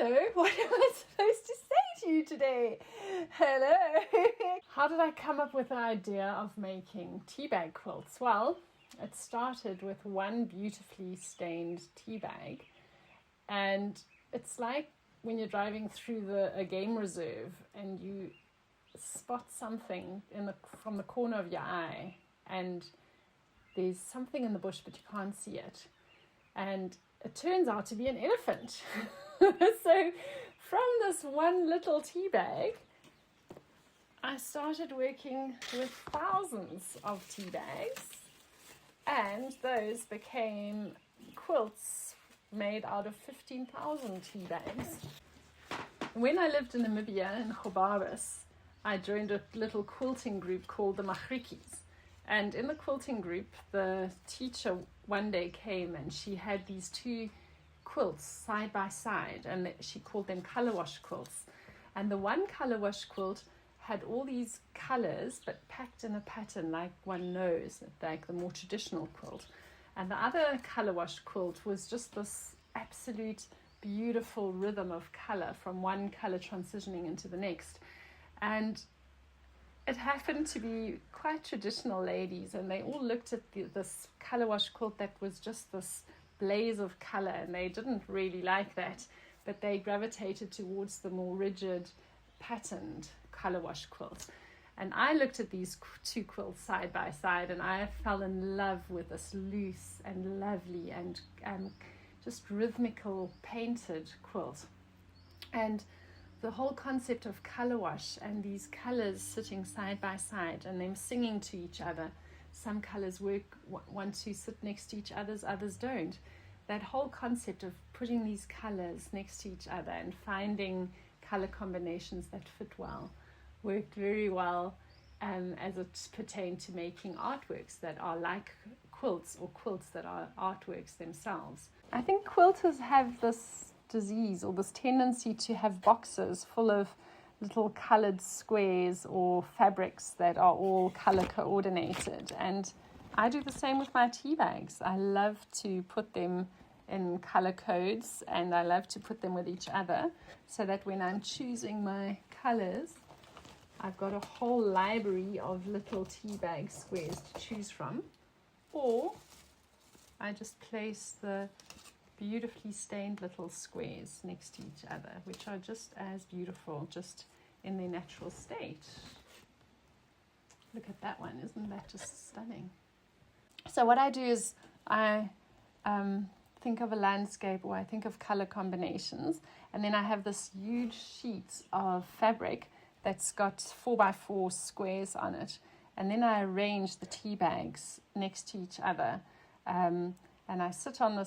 Hello, what am I supposed to say to you today? Hello. How did I come up with the idea of making tea bag quilts? Well, it started with one beautifully stained tea bag, and it's like when you're driving through a game reserve and you spot something from the corner of your eye, and there's something in the bush but you can't see it, and it turns out to be an elephant. So from this one little tea bag, I started working with thousands of tea bags, and those became quilts made out of 15,000 tea bags. When I lived in Namibia, in Gobabis, I joined a little quilting group called the Magrikis. And in the quilting group, the teacher one day came and she had these two quilts side by side, and she called them color wash quilts. And the one color wash quilt had all these colors but packed in a pattern like one knows, like the more traditional quilt. And the other color wash quilt was just this absolute beautiful rhythm of color from one color transitioning into the next. And it happened to be quite traditional ladies, and they all looked at this color wash quilt that was just this blaze of color, and they didn't really like that, but they gravitated towards the more rigid patterned color wash quilt. And I looked at these two quilts side by side, and I fell in love with this loose and lovely and just rhythmical painted quilt. And the whole concept of color wash and these colors sitting side by side and them singing to each other. Some colors want to sit next to each other's, others don't. That whole concept of putting these colors next to each other and finding color combinations that fit well worked very well as it pertained to making artworks that are like quilts, or quilts that are artworks themselves. I think quilters have this disease or this tendency to have boxes full of little colored squares or fabrics that are all color coordinated, and I do the same with my tea bags. I love to put them in color codes, and I love to put them with each other so that when I'm choosing my colors, I've got a whole library of little tea bag squares to choose from. Or I just place the beautifully stained little squares next to each other, which are just as beautiful, just in their natural state. Look at that one, isn't that just stunning? So what I do is I think of a landscape, or I think of color combinations, and then I have this huge sheet of fabric that's got 4x4 squares on it, and then I arrange the tea bags next to each other, and I sit on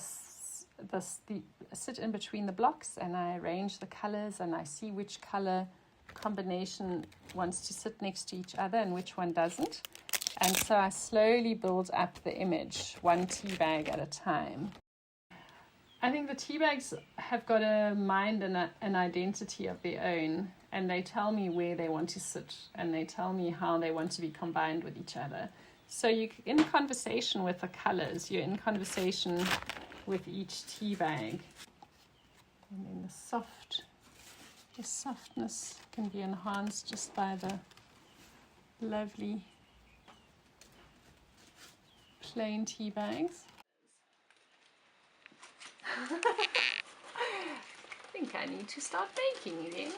sit in between the blocks, and I arrange the colors, and I see which color combination wants to sit next to each other and which one doesn't. And so I slowly build up the image, one tea bag at a time. I think the tea bags have got a mind and an identity of their own, and they tell me where they want to sit, and they tell me how they want to be combined with each other. So you're in conversation with the colors, you're in conversation with each tea bag. And then the softness can be enhanced just by the lovely plain tea bags. I think I need to start baking again.